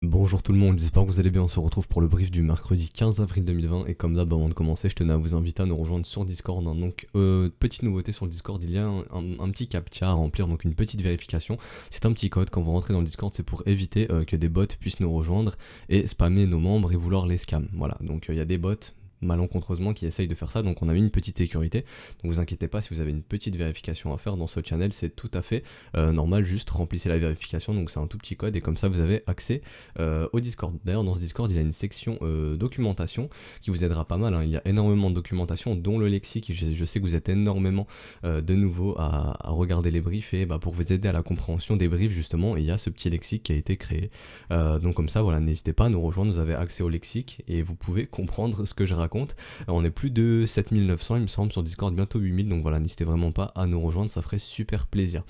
Bonjour tout le monde, j'espère que vous allez bien, on se retrouve pour le brief du mercredi 15 avril 2020 et comme d'hab avant de commencer je tenais à vous inviter à nous rejoindre sur Discord, hein. Donc petite nouveauté sur le Discord, il y a un petit captcha à remplir, donc une petite vérification. C'est un petit code, quand vous rentrez dans le Discord c'est pour éviter que des bots puissent nous rejoindre et spammer nos membres et vouloir les scam. Voilà, donc il y a des bots malencontreusement qui essayent de faire ça, donc on a mis une petite sécurité, donc vous inquiétez pas si vous avez une petite vérification à faire dans ce channel, c'est tout à fait normal, juste remplissez la vérification, donc c'est un tout petit code et comme ça vous avez accès au Discord. D'ailleurs dans ce Discord il y a une section documentation qui vous aidera pas mal, hein. Il y a énormément de documentation dont le lexique, je sais que vous êtes énormément de nouveau à regarder les briefs et pour vous aider à la compréhension des briefs justement, il y a ce petit lexique qui a été créé, donc comme ça voilà, n'hésitez pas à nous rejoindre, vous avez accès au lexique et vous pouvez comprendre ce que je raconte. On est plus de 7900 il me semble sur Discord, bientôt 8000, donc voilà, n'hésitez vraiment pas à nous rejoindre, ça ferait super plaisir.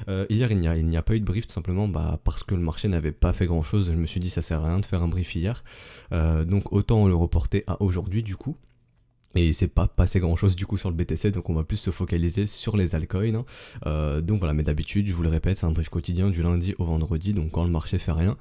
Hier il n'y a pas eu de brief tout simplement parce que le marché n'avait pas fait grand chose, je me suis dit ça sert à rien de faire un brief hier, donc autant le reporter à aujourd'hui du coup. Et c'est pas passé grand chose du coup sur le BTC, donc on va plus se focaliser sur les altcoins, hein. Donc voilà, mais d'habitude, je vous le répète, c'est un brief quotidien du lundi au vendredi, donc quand le marché fait rien,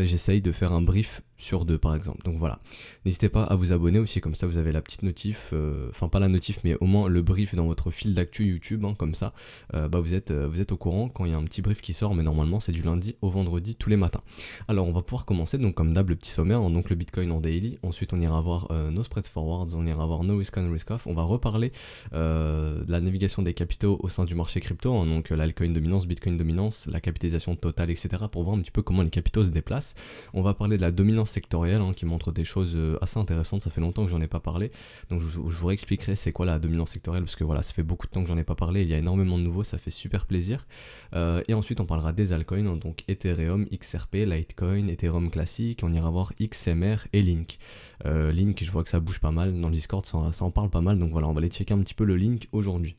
j'essaye de faire un brief sur deux par exemple. Donc voilà, n'hésitez pas à vous abonner aussi, comme ça vous avez la petite notif, enfin pas la notif, mais au moins le brief dans votre fil d'actu YouTube, hein, comme ça vous êtes au courant quand il y a un petit brief qui sort, mais normalement c'est du lundi au vendredi tous les matins. Alors on va pouvoir commencer, donc comme d'hab le petit sommaire, hein, donc le Bitcoin en daily, ensuite on ira voir nos spread forwards, on ira voir no risk on risk off, on va reparler de la navigation des capitaux au sein du marché crypto, hein, donc l'altcoin dominance, Bitcoin dominance, la capitalisation totale, etc. pour voir un petit peu comment les capitaux se déplacent. On va parler de la dominance sectorielle, hein, qui montre des choses assez intéressantes, ça fait longtemps que j'en ai pas parlé, donc je vous réexpliquerai c'est quoi la dominance sectorielle, parce que voilà, ça fait beaucoup de temps que j'en ai pas parlé, il y a énormément de nouveaux, ça fait super plaisir. Et ensuite on parlera des altcoins, hein, donc Ethereum, XRP, Litecoin, Ethereum classique, on ira voir XMR et Link. Link, je vois que ça bouge pas mal, dans le Discord ça en parle pas mal, donc voilà, on va aller checker un petit peu le Link aujourd'hui.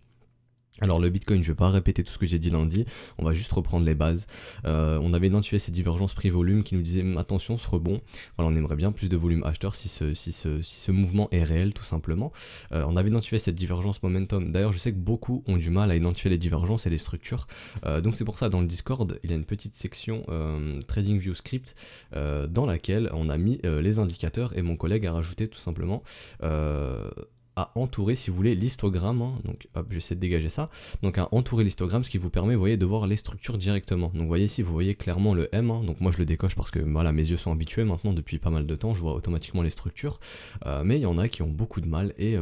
Alors le Bitcoin, je vais pas répéter tout ce que j'ai dit lundi, on va juste reprendre les bases. On avait identifié ces divergences prix-volume qui nous disaient attention ce rebond, voilà, on aimerait bien plus de volume acheteur si ce mouvement est réel tout simplement. On avait identifié cette divergence momentum, d'ailleurs je sais que beaucoup ont du mal à identifier les divergences et les structures, donc c'est pour ça dans le Discord il y a une petite section TradingView Script dans laquelle on a mis les indicateurs et mon collègue a rajouté tout simplement à entourer, si vous voulez, l'histogramme, hein. Donc hop, j'essaie de dégager ça, donc à entourer l'histogramme, ce qui vous permet, vous voyez, de voir les structures directement. Donc vous voyez ici, vous voyez clairement le M, hein. Donc moi je le décoche parce que voilà, mes yeux sont habitués maintenant depuis pas mal de temps, je vois automatiquement les structures, mais il y en a qui ont beaucoup de mal et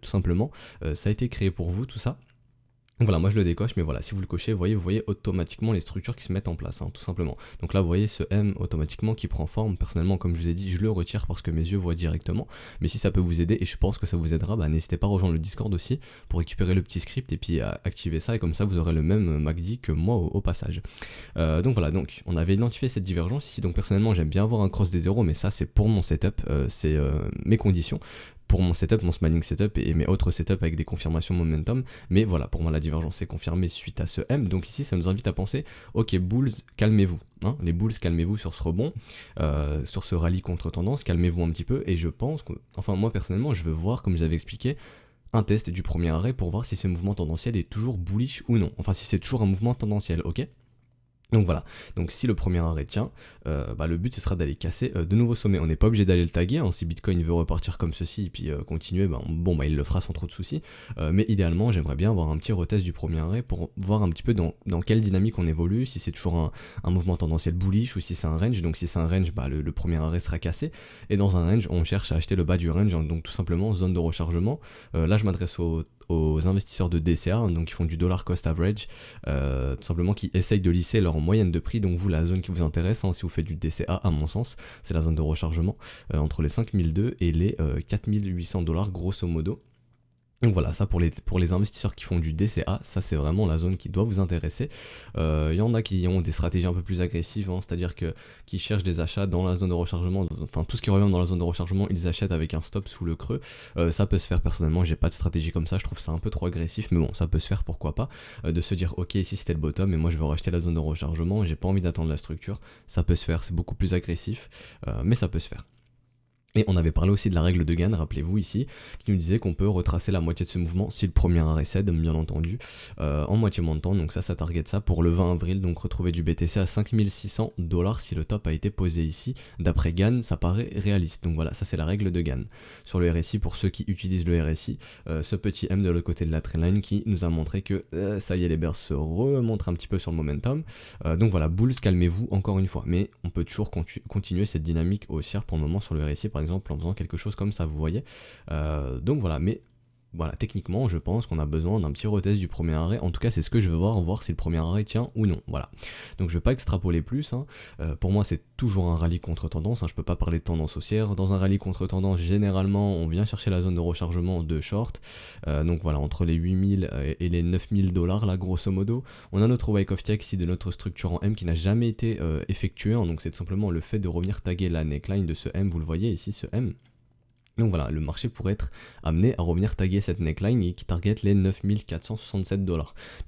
tout simplement ça a été créé pour vous tout ça. Voilà, moi je le décoche, mais voilà, si vous le cochez, vous voyez automatiquement les structures qui se mettent en place, hein, tout simplement. Donc là, vous voyez ce M automatiquement qui prend forme. Personnellement, comme je vous ai dit, je le retire parce que mes yeux voient directement. Mais si ça peut vous aider, et je pense que ça vous aidera, n'hésitez pas à rejoindre le Discord aussi pour récupérer le petit script et puis à activer ça. Et comme ça, vous aurez le même MACD que moi au passage. Donc voilà, donc on avait identifié cette divergence ici. Donc personnellement, j'aime bien avoir un cross des zéros, mais ça, c'est pour mon setup, c'est mes conditions. Pour mon setup, mon smiling setup et mes autres setups avec des confirmations momentum, mais voilà, pour moi la divergence est confirmée suite à ce M, donc ici ça nous invite à penser, ok bulls, calmez-vous, hein, les bulls calmez-vous sur ce rebond, sur ce rallye contre tendance, calmez-vous un petit peu, et je pense que, enfin moi personnellement je veux voir, comme j'avais expliqué, un test du premier arrêt pour voir si ce mouvement tendanciel est toujours bullish ou non, enfin si c'est toujours un mouvement tendanciel, ok. Donc voilà, donc si le premier arrêt tient, le but ce sera d'aller casser de nouveaux sommets. On n'est pas obligé d'aller le taguer, hein. Si Bitcoin veut repartir comme ceci et puis continuer, il le fera sans trop de soucis. Mais idéalement, j'aimerais bien avoir un petit retest du premier arrêt pour voir un petit peu dans quelle dynamique on évolue, si c'est toujours un mouvement tendanciel bullish ou si c'est un range. Donc si c'est un range, le premier arrêt sera cassé. Et dans un range, on cherche à acheter le bas du range, hein. Donc tout simplement zone de rechargement. Là je m'adresse aux investisseurs de DCA, hein, donc qui font du dollar cost average, tout simplement qui essayent de lisser leur moyenne de prix. Donc vous, la zone qui vous intéresse, hein, si vous faites du DCA, à mon sens, c'est la zone de rechargement entre les 5002 et les 4800 dollars grosso modo. Donc voilà, ça pour les investisseurs qui font du DCA, ça c'est vraiment la zone qui doit vous intéresser. Il y en a qui ont des stratégies un peu plus agressives, hein, c'est-à-dire qui cherchent des achats dans la zone de rechargement, enfin tout ce qui revient dans la zone de rechargement, ils achètent avec un stop sous le creux. Ça peut se faire, personnellement, j'ai pas de stratégie comme ça, je trouve ça un peu trop agressif, mais bon, ça peut se faire, pourquoi pas, de se dire ok, ici c'était le bottom et moi je vais racheter la zone de rechargement, j'ai pas envie d'attendre la structure, ça peut se faire, c'est beaucoup plus agressif, mais ça peut se faire. Et on avait parlé aussi de la règle de Gann, rappelez-vous ici, qui nous disait qu'on peut retracer la moitié de ce mouvement si le premier arrêt cède, bien entendu, en moitié moins de temps. Donc ça target ça pour le 20 avril, donc retrouver du BTC à 5600 $ si le top a été posé ici. D'après Gann, ça paraît réaliste. Donc voilà, ça c'est la règle de Gann. Sur le RSI, pour ceux qui utilisent le RSI, ce petit M de l'autre côté de la trendline qui nous a montré que ça y est, les bears se remontrent un petit peu sur le momentum. Donc voilà, bulls, calmez-vous encore une fois. Mais on peut toujours continuer cette dynamique haussière pour le moment sur le RSI, par exemple en faisant quelque chose comme ça, vous voyez. Donc voilà, mais voilà, techniquement, je pense qu'on a besoin d'un petit retest du premier arrêt. En tout cas, c'est ce que je veux voir si le premier arrêt tient ou non. Voilà. Donc je vais pas extrapoler plus. Hein. Pour moi, c'est toujours un rallye contre tendance. Hein. Je peux pas parler de tendance haussière. Dans un rallye contre tendance, généralement, on vient chercher la zone de rechargement de short. Donc voilà, entre les 8000 et les 9000 $ là, grosso modo. On a notre wake of check ici de notre structure en M qui n'a jamais été effectuée. Hein. Donc c'est tout simplement le fait de revenir taguer la neckline de ce M. Vous le voyez ici, ce M. Donc voilà, le marché pourrait être amené à revenir taguer cette neckline et qui target les 9467 $.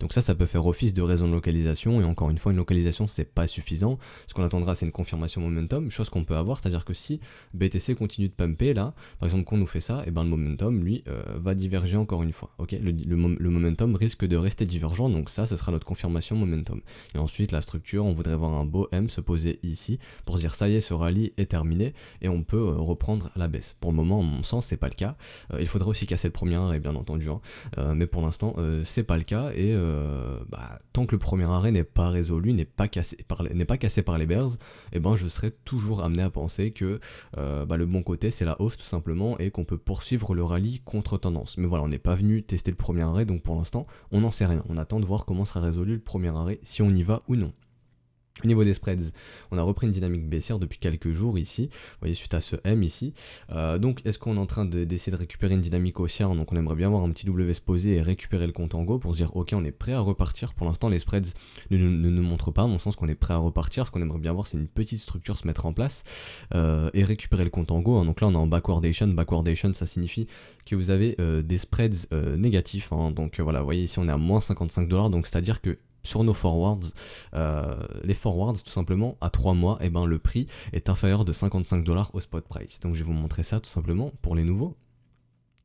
Donc ça peut faire office de raison de localisation, et encore une fois, une localisation c'est pas suffisant. Ce qu'on attendra c'est une confirmation momentum, chose qu'on peut avoir, c'est-à-dire que si BTC continue de pumper là, par exemple qu'on nous fait ça, et ben le momentum lui va diverger encore une fois. Ok, le momentum risque de rester divergent, donc ça ce sera notre confirmation momentum. Et ensuite la structure, on voudrait voir un beau M se poser ici pour se dire ça y est, ce rallye est terminé et on peut reprendre la baisse. Pour le moment, à mon sens, c'est pas le cas. Il faudrait aussi casser le premier arrêt, bien entendu, hein. Mais pour l'instant, c'est pas le cas. Et tant que le premier arrêt n'est pas résolu, n'est pas cassé par les bears, et ben je serais toujours amené à penser que le bon côté c'est la hausse tout simplement et qu'on peut poursuivre le rallye contre tendance. Mais voilà, on n'est pas venu tester le premier arrêt, donc pour l'instant, on n'en sait rien. On attend de voir comment sera résolu le premier arrêt, si on y va ou non. Au niveau des spreads, on a repris une dynamique baissière depuis quelques jours ici, vous voyez, suite à ce M ici. Donc est-ce qu'on est en train d'essayer de récupérer une dynamique haussière? Donc on aimerait bien voir un petit W se poser et récupérer le compte en go pour se dire ok, on est prêt à repartir. Pour l'instant les spreads ne nous montrent pas, à mon sens, qu'on est prêt à repartir. Ce qu'on aimerait bien voir c'est une petite structure se mettre en place et récupérer le compte en go, hein. Donc là on est en backwardation. Backwardation ça signifie que vous avez des spreads négatifs, hein. Donc voilà, vous voyez ici on est à moins 55 $, donc c'est à dire que sur nos forwards, les forwards tout simplement à 3 mois, et ben le prix est inférieur de 55 $ au spot price. Donc je vais vous montrer ça tout simplement pour les nouveaux,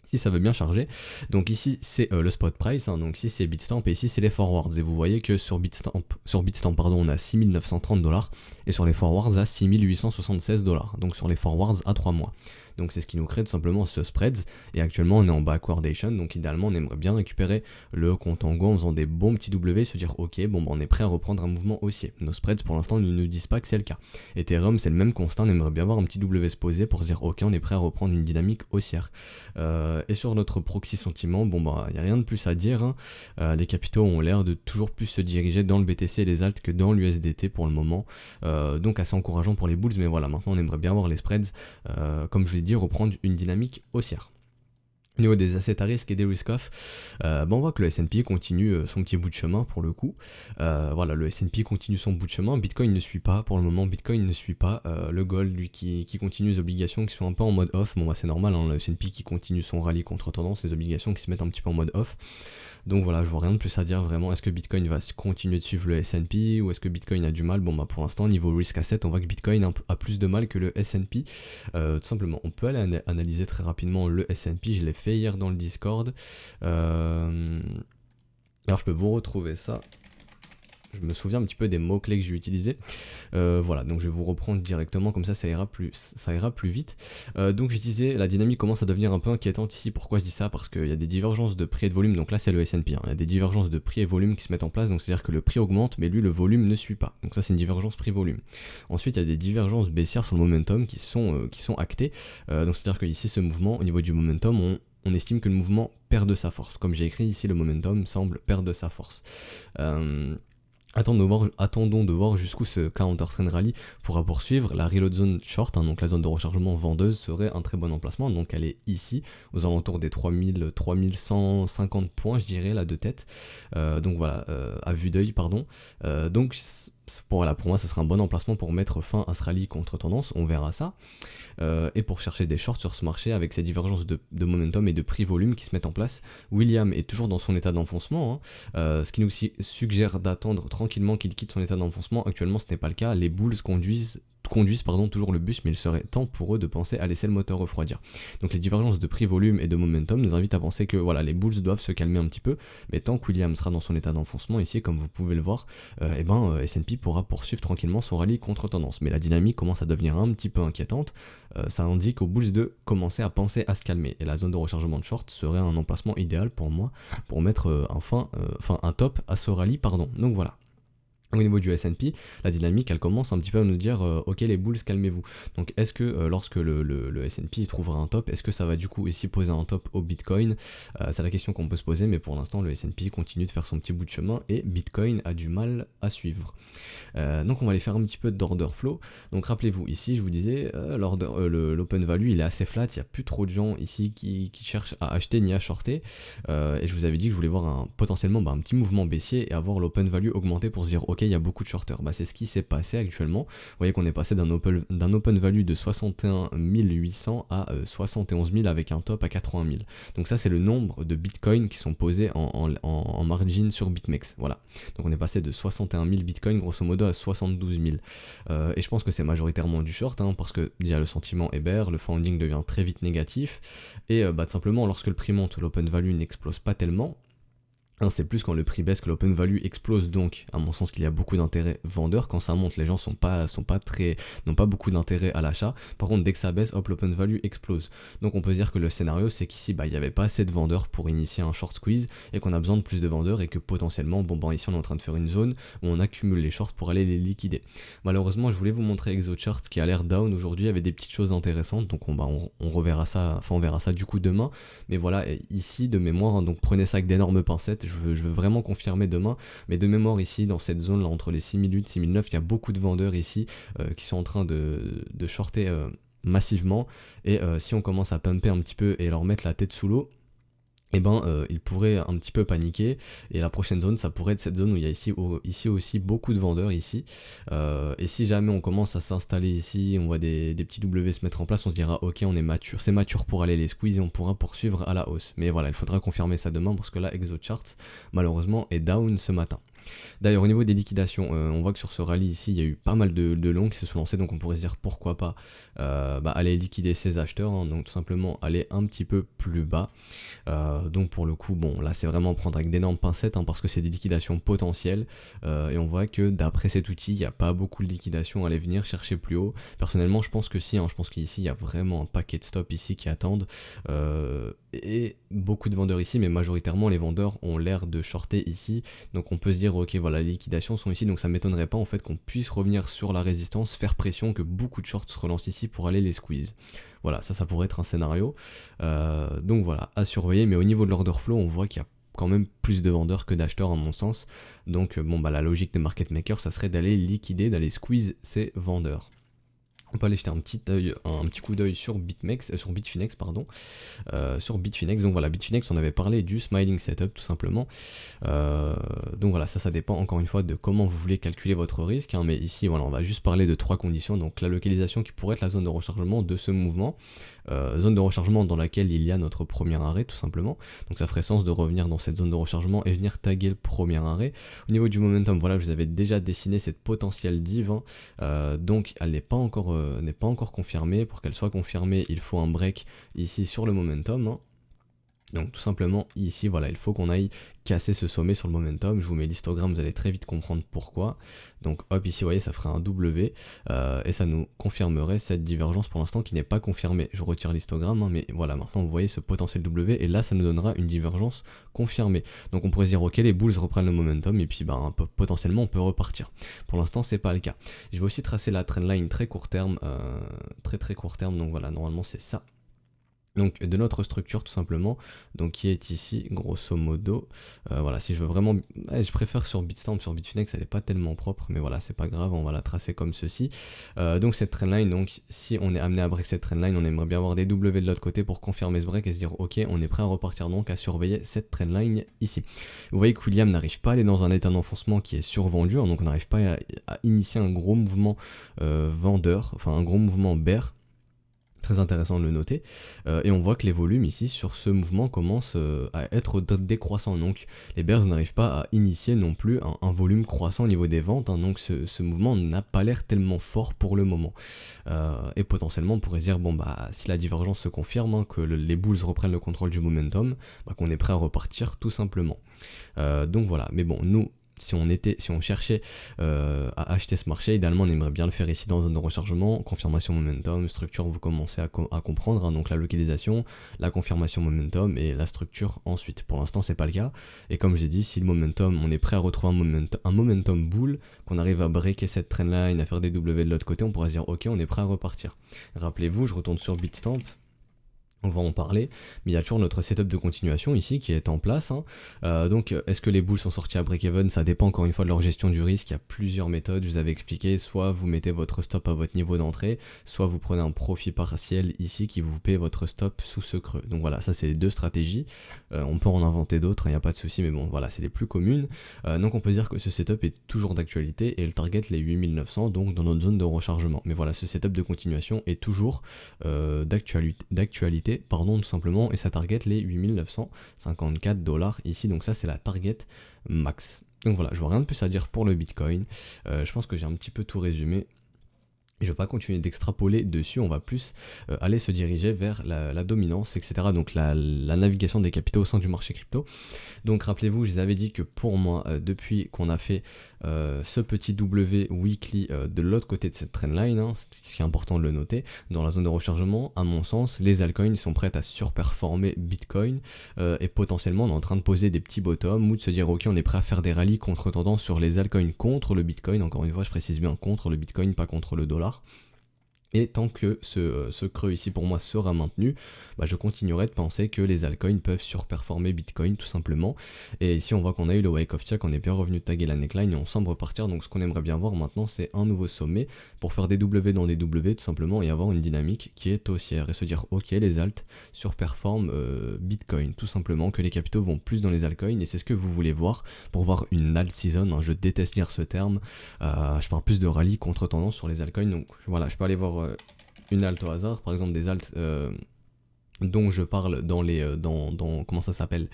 si ça veut bien charger. Donc ici c'est le spot price, hein. Donc ici c'est Bitstamp et ici c'est les forwards. Et vous voyez que sur Bitstamp pardon, on a 6930 $ et sur les forwards à 6876 $. Donc sur les forwards à 3 mois. Donc c'est ce qui nous crée tout simplement ce spreads. Et actuellement on est en backwardation, donc idéalement on aimerait bien récupérer le compte en go en faisant des bons petits W, se dire ok, bon on est prêt à reprendre un mouvement haussier. Nos spreads pour l'instant ne nous disent pas que c'est le cas. Ethereum c'est le même constat, on aimerait bien voir un petit W se poser pour se dire ok, on est prêt à reprendre une dynamique haussière. Et sur notre proxy sentiment, il n'y a rien de plus à dire, hein. Les capitaux ont l'air de toujours plus se diriger dans le BTC et les alts que dans l'USDT pour le moment. Donc assez encourageant pour les bulls, mais voilà, maintenant on aimerait bien voir les spreads, comme je vous ai dit, reprendre une dynamique haussière. Au niveau des assets à risque et des risk-off, on voit que le S&P continue son petit bout de chemin pour le coup. Voilà, le S&P continue son bout de chemin. Bitcoin ne suit pas pour le moment. Bitcoin ne suit pas. Le gold, lui, qui continue les obligations qui sont un peu en mode off. C'est normal, hein, le S&P qui continue son rallye contre tendance, les obligations qui se mettent un petit peu en mode off. Donc voilà, je vois rien de plus à dire vraiment. Est-ce que Bitcoin va continuer de suivre le S&P ou est-ce que Bitcoin a du mal? Pour l'instant, niveau risk asset, on voit que Bitcoin a plus de mal que le S&P. Tout simplement, on peut aller analyser très rapidement le S&P. Je l'ai fait hier dans le Discord. Alors je peux vous retrouver ça. Je me souviens un petit peu des mots-clés que j'ai utilisés. Voilà, donc je vais vous reprendre directement, comme ça ira plus vite. Donc je disais, la dynamique commence à devenir un peu inquiétante ici. Pourquoi je dis ça? Parce qu'il y a des divergences de prix et de volume. Donc là c'est le S&P, hein. Il y a des divergences de prix et volume qui se mettent en place. Donc c'est à dire que le prix augmente, mais lui le volume ne suit pas. Donc ça c'est une divergence prix-volume. Ensuite il y a des divergences baissières sur le momentum qui sont actées. Donc c'est à dire que ici ce mouvement, au niveau du momentum, on estime que le mouvement perd de sa force. Comme j'ai écrit ici, le momentum semble perdre de sa force. Attendons de voir jusqu'où ce counter trend rally pourra poursuivre. La reload zone short, hein, donc la zone de rechargement vendeuse, serait un très bon emplacement. Donc elle est ici, aux alentours des 3150 points, je dirais, là de tête. Donc voilà, à vue d'œil, pardon. Donc pour moi, ce sera un bon emplacement pour mettre fin à ce rallye contre tendance. On verra ça. Et pour chercher des shorts sur ce marché avec ces divergences de momentum et de prix-volume qui se mettent en place. William est toujours dans son état d'enfoncement, hein, ce qui nous suggère d'attendre tranquillement qu'il quitte son état d'enfoncement. Actuellement ce n'est pas le cas, les bulls conduisent conduisent toujours le bus, mais il serait temps pour eux de penser à laisser le moteur refroidir. Donc les divergences de prix, volume et de momentum nous invitent à penser que voilà, les bulls doivent se calmer un petit peu, mais tant que Williams sera dans son état d'enfoncement ici, comme vous pouvez le voir, S&P pourra poursuivre tranquillement son rallye contre tendance. Mais la dynamique commence à devenir un petit peu inquiétante, ça indique aux bulls de commencer à penser à se calmer, et la zone de rechargement de short serait un emplacement idéal pour moi, pour mettre un top à ce rallye, donc voilà. Au niveau du S&P, la dynamique elle commence un petit peu à nous dire ok les bulls calmez-vous. Donc est-ce que lorsque le S&P trouvera un top, est-ce que ça va du coup ici poser un top au Bitcoin? C'est la question qu'on peut se poser, mais pour l'instant le S&P continue de faire son petit bout de chemin et Bitcoin a du mal à suivre. Donc on va aller faire un petit peu d'order flow. Donc rappelez-vous ici je vous disais l'open value il est assez flat, il n'y a plus trop de gens ici qui cherchent à acheter ni à shorter, et je vous avais dit que je voulais voir potentiellement un petit mouvement baissier et avoir l'open value augmenter pour se dire ok il y a beaucoup de shorters. C'est ce qui s'est passé actuellement. Vous voyez qu'on est passé d'un open value de 61 800 à 71 000 avec un top à 80 000. Donc ça c'est le nombre de bitcoins qui sont posés en margin sur BitMEX. Voilà. Donc on est passé de 61 000 bitcoins grosso modo à 72 000. Et je pense que c'est majoritairement du short, parce que déjà le sentiment est bear, le founding devient très vite négatif, et tout simplement lorsque le prix monte, l'open value n'explose pas tellement. C'est plus quand le prix baisse que l'open value explose, donc à mon sens qu'il y a beaucoup d'intérêt vendeur. Quand ça monte, les gens n'ont pas beaucoup d'intérêt à l'achat. Par contre dès que ça baisse, hop, l'open value explose. Donc on peut dire que le scénario c'est qu'ici il n'y avait pas assez de vendeurs pour initier un short squeeze et qu'on a besoin de plus de vendeurs et que potentiellement, ici on est en train de faire une zone où on accumule les shorts pour aller les liquider. Malheureusement je voulais vous montrer ExoChart qui a l'air down aujourd'hui avec des petites choses intéressantes, donc on reverra ça, on verra ça du coup demain. Mais voilà, ici de mémoire, donc prenez ça avec d'énormes pincettes. Je veux vraiment confirmer demain, mais de mémoire ici dans cette zone là entre les 6008 6009 il y a beaucoup de vendeurs ici qui sont en train de shorter massivement, et si on commence à pumper un petit peu et leur mettre la tête sous l'eau, ils pourraient un petit peu paniquer, et la prochaine zone ça pourrait être cette zone où il y a ici aussi beaucoup de vendeurs ici, et si jamais on commence à s'installer ici, on voit des petits W se mettre en place, on se dira ok on est mature, c'est mature pour aller les squeeze et on pourra poursuivre à la hausse. Mais voilà, il faudra confirmer ça demain parce que là ExoChart malheureusement est down ce matin. D'ailleurs au niveau des liquidations, on voit que sur ce rallye ici il y a eu pas mal de longs qui se sont lancés, donc on pourrait se dire pourquoi pas aller liquider ces acheteurs, donc tout simplement aller un petit peu plus bas. Donc pour le coup là c'est vraiment prendre avec d'énormes pincettes, parce que c'est des liquidations potentielles, et on voit que d'après cet outil il n'y a pas beaucoup de liquidations à aller venir chercher plus haut. Personnellement je pense que si, je pense qu'ici il y a vraiment un paquet de stops ici qui attendent, et beaucoup de vendeurs ici, mais majoritairement les vendeurs ont l'air de shorter ici, donc on peut se dire ok voilà les liquidations sont ici, donc ça m'étonnerait pas en fait qu'on puisse revenir sur la résistance, faire pression, que beaucoup de shorts se relancent ici pour aller les squeeze. Voilà, ça pourrait être un scénario, donc voilà, à surveiller. Mais au niveau de l'order flow on voit qu'il y a quand même plus de vendeurs que d'acheteurs à mon sens, donc la logique des market makers ça serait d'aller liquider, d'aller squeeze ces vendeurs. On peut aller jeter un petit coup d'œil sur Bitfinex, sur Bitfinex. Donc voilà, Bitfinex, on avait parlé du smiling setup tout simplement. Donc voilà, ça dépend encore une fois de comment vous voulez calculer votre risque, mais ici voilà, on va juste parler de 3 conditions. Donc la localisation qui pourrait être la zone de rechargement de ce mouvement, zone de rechargement dans laquelle il y a notre premier arrêt tout simplement. Donc ça ferait sens de revenir dans cette zone de rechargement et venir taguer le premier arrêt. Au niveau du momentum, voilà, je vous avais déjà dessiné cette potentielle div, donc elle n'est pas encore confirmée. Pour qu'elle soit confirmée, il faut un break ici sur le momentum. Donc tout simplement ici voilà, il faut qu'on aille casser ce sommet sur le momentum. Je vous mets l'histogramme, vous allez très vite comprendre pourquoi. Donc hop, ici vous voyez ça ferait un W, et ça nous confirmerait cette divergence pour l'instant qui n'est pas confirmée. Je retire l'histogramme, mais voilà, maintenant vous voyez ce potentiel W, et là ça nous donnera une divergence confirmée. Donc on pourrait se dire ok les bulls reprennent le momentum, et puis potentiellement on peut repartir. Pour l'instant c'est pas le cas. Je vais aussi tracer la trendline très court terme, très court terme, donc voilà, normalement c'est ça. Donc de notre structure tout simplement, donc qui est ici grosso modo, voilà, si je veux vraiment, je préfère sur Bitstamp, sur Bitfinex elle n'est pas tellement propre, mais voilà c'est pas grave, on va la tracer comme ceci. Donc cette trendline, donc si on est amené à break cette trendline, on aimerait bien avoir des W de l'autre côté pour confirmer ce break et se dire ok on est prêt à repartir, donc à surveiller cette trendline ici. Vous voyez que William n'arrive pas à aller dans un état d'enfoncement qui est survendu, donc on n'arrive pas à initier un gros mouvement vendeur, enfin un gros mouvement bear. Très intéressant de le noter. Et on voit que les volumes ici sur ce mouvement commencent à être décroissants. Donc les bears n'arrivent pas à initier non plus un volume croissant au niveau des ventes. Hein. Donc ce mouvement n'a pas l'air tellement fort pour le moment. Et potentiellement on pourrait dire, bon bah si la divergence se confirme, hein, que les bulls reprennent le contrôle du momentum, bah, qu'on est prêt à repartir tout simplement. Donc voilà, mais bon, nous, si on cherchait à acheter ce marché, idéalement on aimerait bien le faire ici dans zone de rechargement, confirmation momentum, structure, vous commencez à comprendre, hein, donc la localisation, la confirmation momentum et la structure ensuite. Pour l'instant c'est pas le cas, et comme j'ai dit, si le momentum, on est prêt à retrouver un momentum bull, qu'on arrive à breaker cette trendline, à faire des W de l'autre côté, on pourra se dire ok, on est prêt à repartir. Rappelez-vous, je retourne sur Bitstamp. On va en parler, mais il y a toujours notre setup de continuation ici qui est en place. Hein. Donc est-ce que les bulls sont sortis à break-even? Ça dépend encore une fois de leur gestion du risque. Il y a plusieurs méthodes, je vous avais expliqué. Soit vous mettez votre stop à votre niveau d'entrée, soit vous prenez un profit partiel ici qui vous paie votre stop sous ce creux. Donc voilà, ça c'est les deux stratégies. On peut en inventer d'autres, il n'y a pas de souci, mais bon voilà, c'est les plus communes. Donc on peut dire que ce setup est toujours d'actualité et il target les 8900, donc dans notre zone de rechargement. Mais voilà, ce setup de continuation est toujours d'actualité, tout simplement, et ça target les 8954 $ ici, donc ça c'est la target max. Donc voilà, je vois rien de plus à dire pour le Bitcoin. Je pense que j'ai un petit peu tout résumé. Je ne vais pas continuer d'extrapoler dessus, on va plus aller se diriger vers la dominance, etc. Donc la navigation des capitaux au sein du marché crypto. Donc rappelez-vous, je vous avais dit que pour moi, depuis qu'on a fait ce petit W weekly de l'autre côté de cette trendline, hein, ce qui est important de le noter, dans la zone de rechargement, à mon sens, les altcoins sont prêtes à surperformer Bitcoin et potentiellement on est en train de poser des petits bottoms ou de se dire ok, on est prêt à faire des rallyes contre-tendance sur les altcoins contre le Bitcoin. Encore une fois, je précise bien contre le Bitcoin, pas contre le dollar. Et tant que ce creux ici pour moi sera maintenu, bah je continuerai de penser que les altcoins peuvent surperformer Bitcoin tout simplement. Et ici on voit qu'on a eu le wake of check, on est bien revenu de taguer la neckline et on semble repartir. Donc ce qu'on aimerait bien voir maintenant, c'est un nouveau sommet pour faire des W dans des W tout simplement et avoir une dynamique qui est haussière et se dire ok, les alts surperforment Bitcoin tout simplement, que les capitaux vont plus dans les altcoins et c'est ce que vous voulez voir pour voir une alt season. Hein, je déteste lire ce terme, je parle plus de rallye contre tendance sur les altcoins. Donc voilà, je peux aller voir une alt au hasard, par exemple des alts dont je parle dans les dans comment ça s'appelle,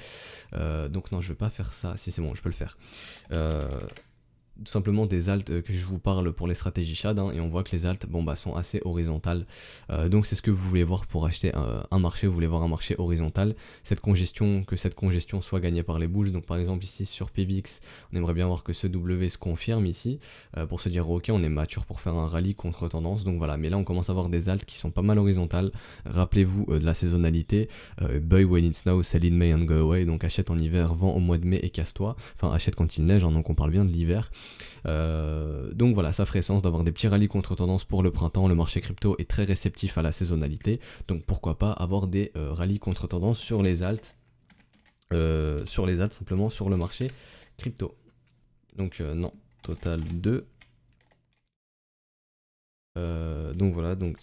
donc non, je vais pas faire ça. Si c'est bon, je peux le faire. Tout simplement des alts que je vous parle pour les stratégies Shad, hein, et on voit que les alts sont assez horizontales, donc c'est ce que vous voulez voir pour acheter un marché. Vous voulez voir un marché horizontal, que cette congestion soit gagnée par les bulls. Donc par exemple ici sur PBX, on aimerait bien voir que ce W se confirme ici pour se dire ok, on est mature pour faire un rallye contre tendance. Donc voilà, mais là on commence à voir des alts qui sont pas mal horizontales. Rappelez-vous de la saisonnalité, buy when it snows, sell in May and go away. Donc achète en hiver, vends au mois de mai et casse-toi. Enfin achète quand il neige, hein, donc on parle bien de l'hiver. Donc voilà, ça ferait sens d'avoir des petits rallyes contre tendance pour le printemps. Le marché crypto est très réceptif à la saisonnalité, donc pourquoi pas avoir des rallyes contre tendance sur les alts, simplement sur le marché crypto. Donc non, total 2. Donc voilà, donc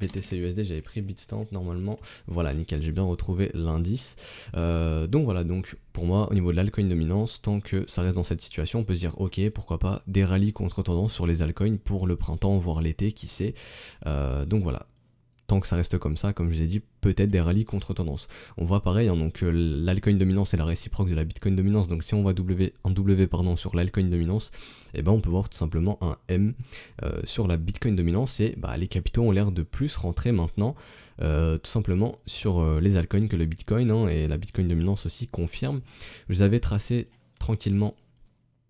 BTC USD, j'avais pris Bitstamp normalement. Voilà, nickel, j'ai bien retrouvé l'indice. Donc voilà, donc pour moi, au niveau de l'altcoin dominance, tant que ça reste dans cette situation, on peut se dire ok, pourquoi pas des rallyes contre tendance sur les altcoins pour le printemps, voire l'été, qui sait. Donc voilà. Tant que ça reste comme ça, comme je vous ai dit, peut-être des rallyes contre tendance. On voit pareil, hein, donc l'altcoin dominance est la réciproque de la Bitcoin dominance. Donc si on va un W sur l'altcoin dominance, et on peut voir tout simplement un M sur la Bitcoin dominance et les capitaux ont l'air de plus rentrer maintenant tout simplement sur les altcoins que le Bitcoin, hein, et la Bitcoin dominance aussi confirme. Je vous avais tracé tranquillement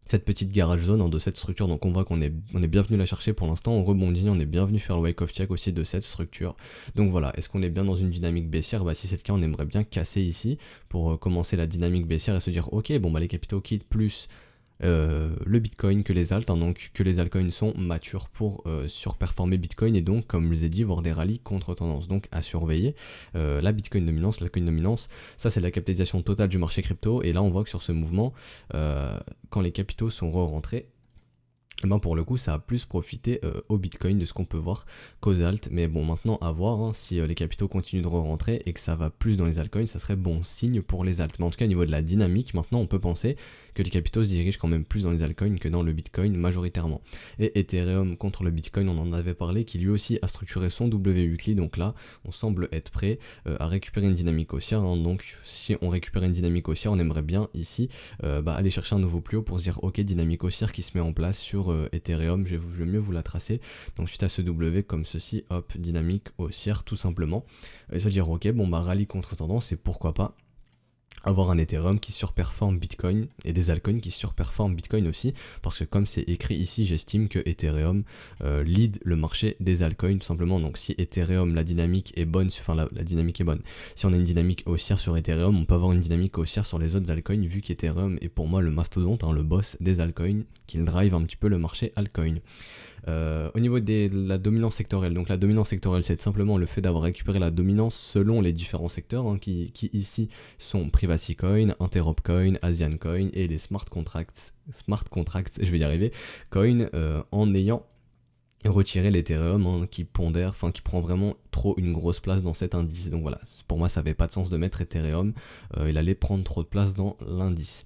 cette petite garage zone de cette structure, donc on voit qu'on est bien venu la chercher pour l'instant, on rebondit, on est bien venu faire le wake of check aussi de cette structure. Donc voilà, est-ce qu'on est bien dans une dynamique baissière? Si c'est le cas, on aimerait bien casser ici pour commencer la dynamique baissière et se dire ok, les capitaux quittent plus le Bitcoin que les alts, hein, donc que les altcoins sont matures pour surperformer Bitcoin et donc comme je vous ai dit voir des rallyes contre tendance, donc à surveiller. La Bitcoin dominance, l'altcoin dominance, ça c'est la capitalisation totale du marché crypto et là on voit que sur ce mouvement quand les capitaux sont re-rentrés, et ben pour le coup ça a plus profité au Bitcoin de ce qu'on peut voir qu'aux alt. Mais bon, maintenant à voir, hein, si les capitaux continuent de rentrer et que ça va plus dans les altcoins, ça serait bon signe pour les alt. Mais en tout cas au niveau de la dynamique, maintenant on peut penser que les capitaux se dirigent quand même plus dans les altcoins que dans le Bitcoin majoritairement. Et Ethereum contre le Bitcoin, on en avait parlé, qui lui aussi a structuré son W weekly, donc là on semble être prêt à récupérer une dynamique haussière, hein. Donc si on récupère une dynamique haussière, on aimerait bien ici aller chercher un nouveau plus haut pour se dire ok, dynamique haussière qui se met en place sur Ethereum, je vais mieux vous la tracer. Donc suite à ce W comme ceci, hop, dynamique haussière tout simplement, et se dire ok, bon bah rallye contre tendance, et pourquoi pas avoir un Ethereum qui surperforme Bitcoin et des altcoins qui surperforment Bitcoin aussi, parce que comme c'est écrit ici, j'estime que Ethereum lead le marché des altcoins tout simplement. Donc si Ethereum, la dynamique est bonne, enfin la dynamique est bonne, si on a une dynamique haussière sur Ethereum, on peut avoir une dynamique haussière sur les autres altcoins, vu qu'Ethereum est pour moi le mastodonte, hein, le boss des altcoins, qui drive un petit peu le marché altcoin. Au niveau de la dominance sectorielle, donc la dominance sectorielle, c'est simplement le fait d'avoir récupéré la dominance selon les différents secteurs, hein, qui ici sont Privacy Coin, Interop Coin, Asian Coin et les smart contracts, je vais y arriver, coin, en ayant retirer l'Ethereum, hein, qui pondère, enfin qui prend vraiment trop une grosse place dans cet indice. Donc voilà, pour moi ça avait pas de sens de mettre Ethereum, il allait prendre trop de place dans l'indice.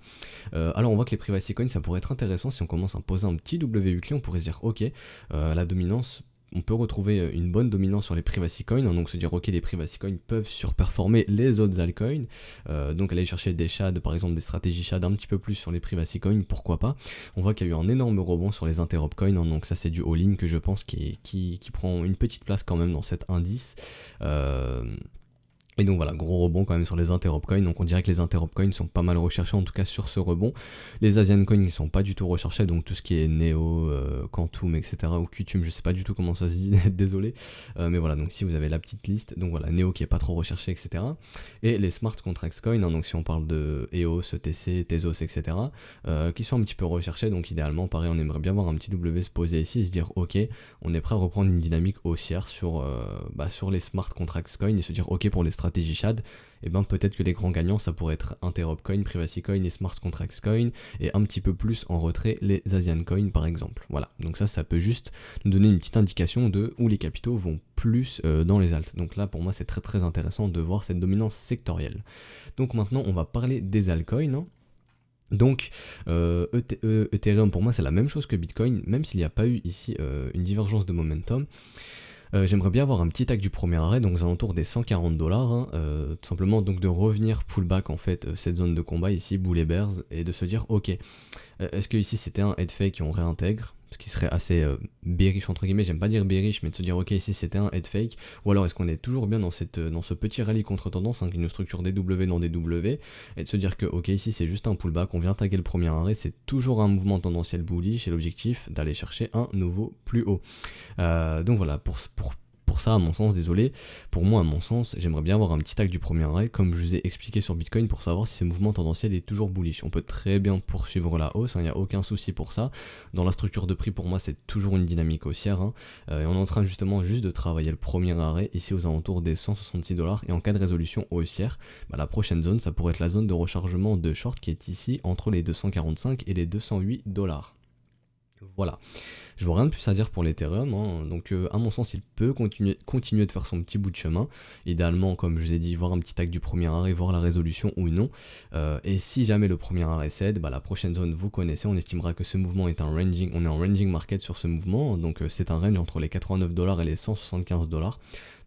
Alors on voit que les privacy coins, ça pourrait être intéressant si on commence à poser un petit W weekly, on pourrait se dire ok, la dominance, on peut retrouver une bonne dominance sur les privacy coins, hein, donc se dire ok, les privacy coins peuvent surperformer les autres altcoins, donc aller chercher des shad, par exemple des stratégies shad un petit peu plus sur les privacy coins, pourquoi pas. On voit qu'il y a eu un énorme rebond sur les interop coins, hein, donc ça c'est du all-in que je pense qui prend une petite place quand même dans cet indice. Et donc voilà, gros rebond quand même sur les interop coins, donc on dirait que les interop coins sont pas mal recherchés en tout cas sur ce rebond. Les Asian coins ils sont pas du tout recherchés, donc tout ce qui est Neo, Quantum, etc. ou Qtum, je sais pas du tout comment ça se dit, désolé. Mais voilà, donc si vous avez la petite liste, donc voilà, Neo qui est pas trop recherché, etc. Et les smart contracts coins, hein, donc si on parle de EOS, ETC, Tezos, etc. Qui sont un petit peu recherchés, donc idéalement pareil, on aimerait bien voir un petit W se poser ici et se dire ok, on est prêt à reprendre une dynamique haussière sur les smart contracts coins et se dire ok, pour les stratégie shad, et ben peut-être que les grands gagnants ça pourrait être Interop Coin, Privacy Coin et Smart Contracts Coin, et un petit peu plus en retrait les Asian Coin par exemple. Voilà, donc ça peut juste nous donner une petite indication de où les capitaux vont plus dans les alts. Donc là pour moi c'est très très intéressant de voir cette dominance sectorielle. Donc maintenant on va parler des altcoins, hein. Donc Ethereum pour moi c'est la même chose que Bitcoin, même s'il n'y a pas eu ici une divergence de momentum. J'aimerais bien avoir un petit tag du premier arrêt, donc aux alentours des 140$, hein, tout simplement donc de revenir pullback en fait cette zone de combat ici, bull et bears, et de se dire ok, est-ce que ici c'était un head fake et on réintègre, ce qui serait assez bearish entre guillemets, j'aime pas dire bearish, mais de se dire ok, ici c'était un head fake, ou alors est-ce qu'on est toujours bien dans ce petit rallye contre tendance, hein, qui nous structure des W dans des W, et de se dire que ok, ici c'est juste un pullback, on vient taguer le premier arrêt, c'est toujours un mouvement tendanciel bullish et l'objectif d'aller chercher un nouveau plus haut. Donc voilà, pour ça, à mon sens, désolé, pour moi, à mon sens, j'aimerais bien avoir un petit tag du premier arrêt, comme je vous ai expliqué sur Bitcoin, pour savoir si ce mouvement tendanciel est toujours bullish. On peut très bien poursuivre la hausse, il n'y a aucun souci pour ça. Dans la structure de prix, pour moi, c'est toujours une dynamique haussière, hein. Et on est en train justement juste de travailler le premier arrêt, ici aux alentours des 166$, et en cas de résolution haussière, la prochaine zone, ça pourrait être la zone de rechargement de short qui est ici, entre les 245 et les 208$. Voilà, je vois rien de plus à dire pour l'Ethereum, hein. Donc à mon sens il peut continuer de faire son petit bout de chemin, idéalement comme je vous ai dit, voir un petit tag du premier arrêt, voir la résolution ou non, et si jamais le premier arrêt cède, la prochaine zone vous connaissez, on estimera que ce mouvement est un ranging, on est en ranging market sur ce mouvement, donc c'est un range entre les 89$ et les 175$.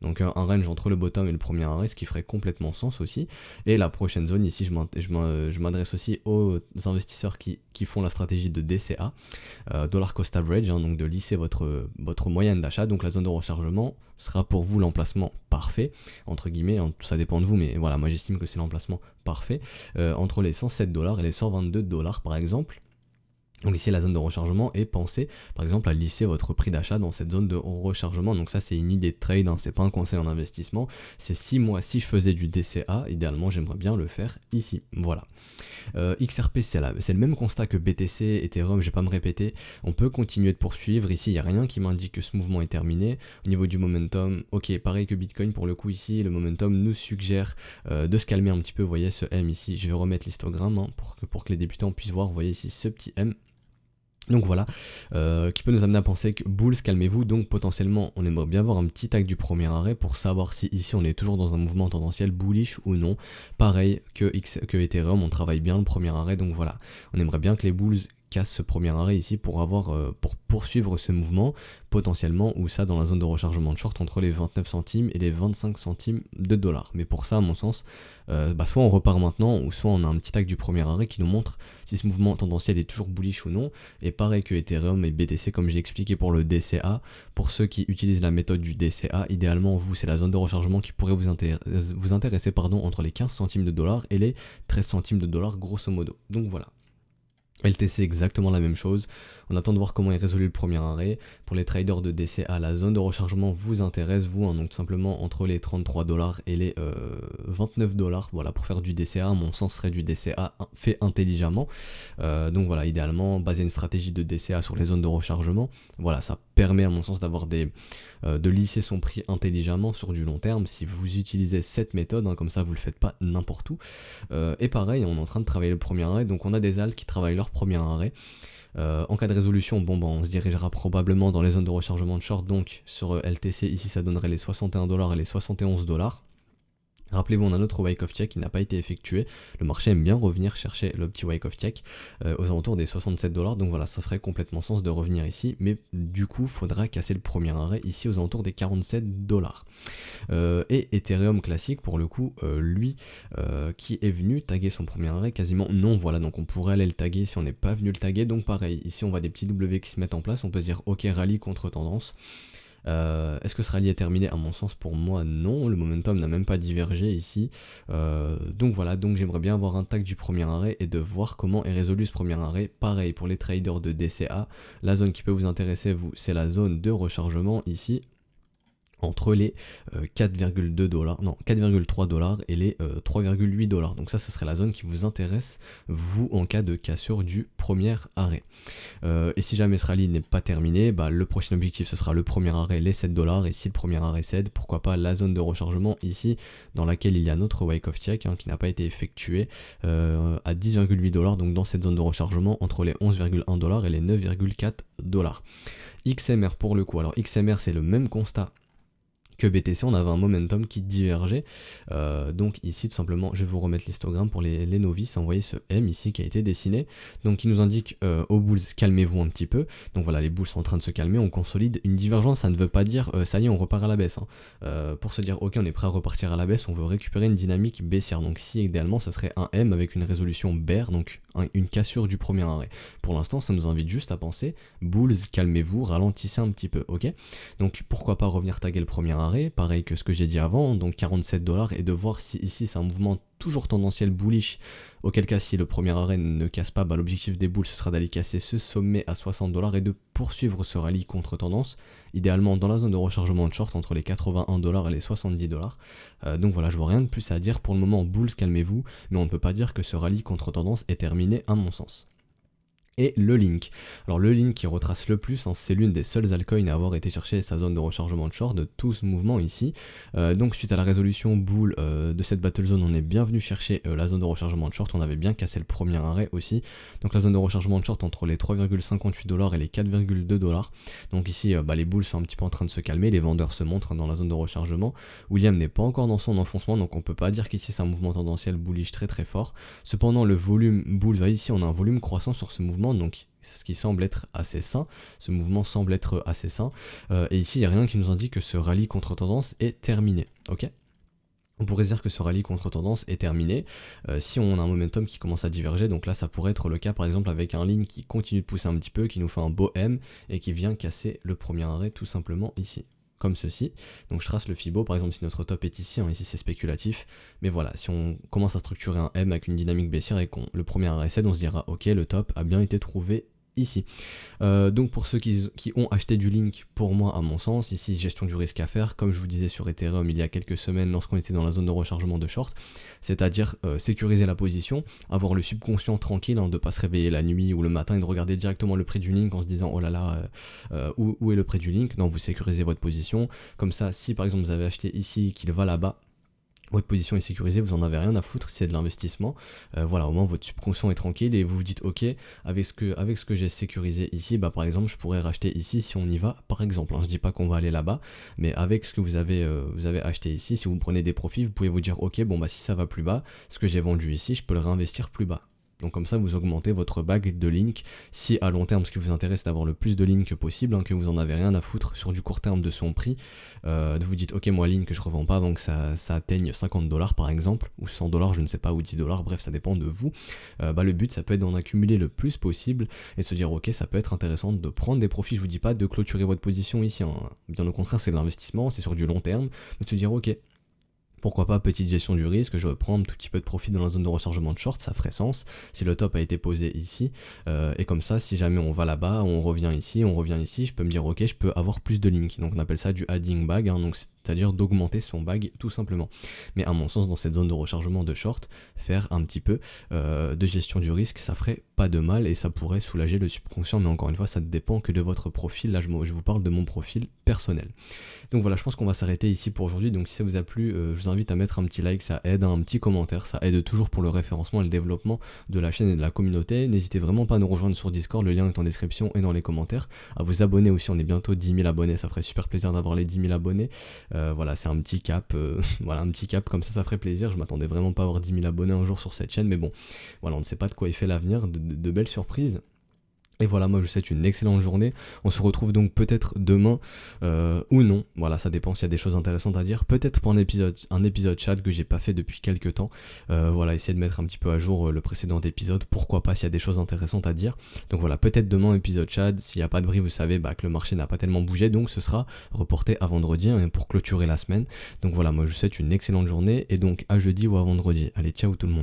Donc un range entre le bottom et le premier arrêt, ce qui ferait complètement sens aussi. Et la prochaine zone, ici je m'adresse aussi aux investisseurs qui font la stratégie de DCA, dollar cost average, hein, donc de lisser votre moyenne d'achat. Donc la zone de rechargement sera pour vous l'emplacement parfait, entre guillemets, hein, ça dépend de vous, mais voilà, moi j'estime que c'est l'emplacement parfait, entre les 107$ et les 122$ par exemple. Donc ici la zone de rechargement, et pensez par exemple à lisser votre prix d'achat dans cette zone de rechargement. Donc ça c'est une idée de trade, hein, c'est pas un conseil en investissement, c'est si moi si je faisais du DCA, idéalement j'aimerais bien le faire ici, voilà. XRP c'est le même constat que BTC, Ethereum, je vais pas me répéter, on peut continuer de poursuivre, ici il n'y a rien qui m'indique que ce mouvement est terminé. Au niveau du momentum, ok, pareil que Bitcoin pour le coup ici, le momentum nous suggère de se calmer un petit peu, vous voyez ce M ici, je vais remettre l'histogramme, hein, pour que les débutants puissent voir, vous voyez ici ce petit M. Donc voilà, qui peut nous amener à penser que Bulls, calmez-vous, donc potentiellement on aimerait bien voir un petit tag du premier arrêt pour savoir si ici on est toujours dans un mouvement tendanciel bullish ou non. Pareil que Ethereum, on travaille bien le premier arrêt, donc voilà, on aimerait bien que les Bulls cassent ce premier arrêt ici pour pour poursuivre ce mouvement potentiellement, ou ça dans la zone de rechargement de short entre les 29 centimes et les 25 centimes de dollars. Mais pour ça, à mon sens, soit on repart maintenant, ou soit on a un petit tag du premier arrêt qui nous montre si ce mouvement tendanciel est toujours bullish ou non. Et pareil que Ethereum et BTC, comme j'ai expliqué pour le DCA, pour ceux qui utilisent la méthode du DCA, idéalement vous c'est la zone de rechargement qui pourrait vous intéresser entre les 15 centimes de dollars et les 13 centimes de dollars grosso modo. Donc voilà. LTC exactement la même chose, on attend de voir comment est résolu le premier arrêt. Pour les traders de DCA, la zone de rechargement vous intéresse, vous, hein, donc simplement entre les 33 dollars et les 29 dollars, voilà, pour faire du DCA, à mon sens serait du DCA fait intelligemment. Donc voilà, idéalement, baser une stratégie de DCA sur les zones de rechargement, voilà, ça permet à mon sens d'avoir de lisser son prix intelligemment sur du long terme si vous utilisez cette méthode, hein, comme ça vous le faites pas n'importe où. Et pareil, on est en train de travailler le premier arrêt, donc on a des alts qui travaillent leur premier arrêt. En cas de résolution, on se dirigera probablement dans les zones de rechargement de short, donc sur LTC ici ça donnerait les 61 dollars et les 71 dollars. Rappelez-vous, on a notre wake-off check qui n'a pas été effectué. Le marché aime bien revenir chercher le petit wake-off check aux alentours des 67 dollars. Donc voilà, ça ferait complètement sens de revenir ici. Mais du coup, il faudra casser le premier arrêt ici aux alentours des 47 dollars. Et Ethereum classique, pour le coup, lui, qui est venu taguer son premier arrêt quasiment non. Voilà, donc on pourrait aller le taguer si on n'est pas venu le taguer. Donc pareil, ici on voit des petits W qui se mettent en place. On peut se dire, ok, rallye contre tendance. Est-ce que ce rallye est terminé? À mon sens, pour moi, non. Le momentum n'a même pas divergé ici. Donc voilà, donc j'aimerais bien avoir un tag du premier arrêt et de voir comment est résolu ce premier arrêt. Pareil pour les traders de DCA. La zone qui peut vous intéresser, vous, c'est la zone de rechargement ici, entre les 4,2 dollars, non 4,3 dollars et les 3,8 dollars. Donc ça serait la zone qui vous intéresse, vous, en cas de cassure du premier arrêt. Et si jamais ce rallye n'est pas terminé, le prochain objectif ce sera le premier arrêt, les 7 dollars. Et si le premier arrêt cède, pourquoi pas la zone de rechargement ici, dans laquelle il y a notre wake-off check qui n'a pas été effectué, à 10,8 dollars. Donc dans cette zone de rechargement entre les 11,1 dollars et les 9,4 dollars. XMR pour le coup, alors XMR c'est le même constat que BTC, on avait un momentum qui divergeait. Donc ici tout simplement, je vais vous remettre l'histogramme pour les novices. Vous voyez ce M ici qui a été dessiné, donc qui nous indique aux bulls, calmez-vous un petit peu. Donc voilà, les bulls sont en train de se calmer, on consolide. Une divergence, ça ne veut pas dire ça y est, on repart à la baisse, pour se dire ok, on est prêt à repartir à la baisse, on veut récupérer une dynamique baissière. Donc ici idéalement ça serait un M avec une résolution bear, donc une cassure du premier arrêt. Pour l'instant ça nous invite juste à penser bulls, calmez-vous, ralentissez un petit peu, ok. Donc pourquoi pas revenir taguer le premier arrêt, pareil que ce que j'ai dit avant, donc 47 dollars, et de voir si ici c'est un mouvement toujours tendanciel bullish, auquel cas si le premier arrêt ne casse pas, l'objectif des bulls ce sera d'aller casser ce sommet à 60 dollars et de poursuivre ce rallye contre tendance, idéalement dans la zone de rechargement de short entre les 81 dollars et les 70 dollars. Donc voilà, je vois rien de plus à dire pour le moment. Bulls, calmez-vous, mais on ne peut pas dire que ce rallye contre tendance est terminé à mon sens. Et le link. Alors le link qui retrace le plus, c'est l'une des seules altcoins à avoir été chercher sa zone de rechargement de short de tout ce mouvement ici. Donc suite à la résolution bull de cette battle zone, on est bien venu chercher la zone de rechargement de short. On avait bien cassé le premier arrêt aussi. Donc la zone de rechargement de short entre les 3,58 dollars et les 4,2 dollars. Donc ici les bulls sont un petit peu en train de se calmer, les vendeurs se montrent dans la zone de rechargement. William n'est pas encore dans son enfoncement, donc on peut pas dire qu'ici c'est un mouvement tendanciel bullish très très fort. Cependant le volume bulls, ici on a un volume croissant sur ce mouvement, donc ce qui semble être assez sain, ce mouvement semble être assez sain, et ici il n'y a rien qui nous indique que ce rallye contre tendance est terminé, ok. On pourrait se dire que ce rallye contre tendance est terminé si on a un momentum qui commence à diverger. Donc là ça pourrait être le cas par exemple avec un ligne qui continue de pousser un petit peu, qui nous fait un beau M et qui vient casser le premier arrêt tout simplement ici, comme ceci. Donc je trace le Fibo, par exemple si notre top est ici, ici c'est spéculatif, mais voilà, si on commence à structurer un M avec une dynamique baissière et qu'on le premier arrêt cède, on se dira ok, le top a bien été trouvé ici. Donc pour ceux qui ont acheté du link, pour moi à mon sens, ici gestion du risque à faire, comme je vous disais sur Ethereum il y a quelques semaines lorsqu'on était dans la zone de rechargement de short, c'est-à-dire sécuriser la position, avoir le subconscient tranquille, de ne pas se réveiller la nuit ou le matin et de regarder directement le prix du link en se disant oh là là, où est le prix du link. Non, vous sécurisez votre position, comme ça si par exemple vous avez acheté ici qu'il va là-bas, votre position est sécurisée, vous en avez rien à foutre si c'est de l'investissement. Voilà, au moins votre subconscient est tranquille et vous vous dites ok, avec ce que j'ai sécurisé ici, bah par exemple je pourrais racheter ici si on y va, par exemple, hein, je dis pas qu'on va aller là-bas, mais avec ce que vous avez acheté ici, si vous prenez des profits, vous pouvez vous dire ok, bon bah si ça va plus bas, ce que j'ai vendu ici, je peux le réinvestir plus bas. Donc comme ça, vous augmentez votre bague de Link. Si à long terme, ce qui vous intéresse, c'est d'avoir le plus de Link possible, hein, que vous en avez rien à foutre sur du court terme de son prix, vous dites, ok, moi Link, je revends pas avant que ça atteigne 50$ par exemple, ou 100$, je ne sais pas, ou 10$, bref, ça dépend de vous. Le but, ça peut être d'en accumuler le plus possible et de se dire, ok, ça peut être intéressant de prendre des profits. Je vous dis pas de clôturer votre position ici, hein. Bien au contraire, c'est de l'investissement, c'est sur du long terme, mais de se dire, ok, pourquoi pas petite gestion du risque, je prends un tout petit peu de profit dans la zone de rechargement de short, ça ferait sens, si le top a été posé ici, et comme ça, si jamais on va là-bas, on revient ici, je peux me dire ok, je peux avoir plus de link, donc on appelle ça du adding bag, hein, donc c'est-à-dire d'augmenter son bag tout simplement. Mais à mon sens, dans cette zone de rechargement de short, faire un petit peu de gestion du risque, ça ferait pas de mal et ça pourrait soulager le subconscient, mais encore une fois, ça ne dépend que de votre profil, là je vous parle de mon profil personnel. Donc voilà, je pense qu'on va s'arrêter ici pour aujourd'hui, donc si ça vous a plu, je vous invite à mettre un petit like, ça aide, un petit commentaire, ça aide toujours pour le référencement et le développement de la chaîne et de la communauté. N'hésitez vraiment pas à nous rejoindre sur Discord, le lien est en description et dans les commentaires, à vous abonner aussi, on est bientôt 10 000 abonnés, ça ferait super plaisir d'avoir les 10 000 abonnés. Voilà, c'est un petit cap, voilà, un petit cap, comme ça ferait plaisir. Je m'attendais vraiment pas à avoir 10 000 abonnés un jour sur cette chaîne, mais bon, voilà, on ne sait pas de quoi il fait l'avenir, de belles surprises. Et voilà, moi je vous souhaite une excellente journée. On se retrouve donc peut-être demain ou non. Voilà, ça dépend s'il y a des choses intéressantes à dire. Peut-être pour un épisode chat que j'ai pas fait depuis quelques temps. Voilà, essayer de mettre un petit peu à jour le précédent épisode. Pourquoi pas s'il y a des choses intéressantes à dire. Donc voilà, peut-être demain épisode chat. S'il n'y a pas de bruit, vous savez que le marché n'a pas tellement bougé. Donc ce sera reporté à vendredi, hein, pour clôturer la semaine. Donc voilà, moi je vous souhaite une excellente journée. Et donc à jeudi ou à vendredi. Allez, ciao tout le monde.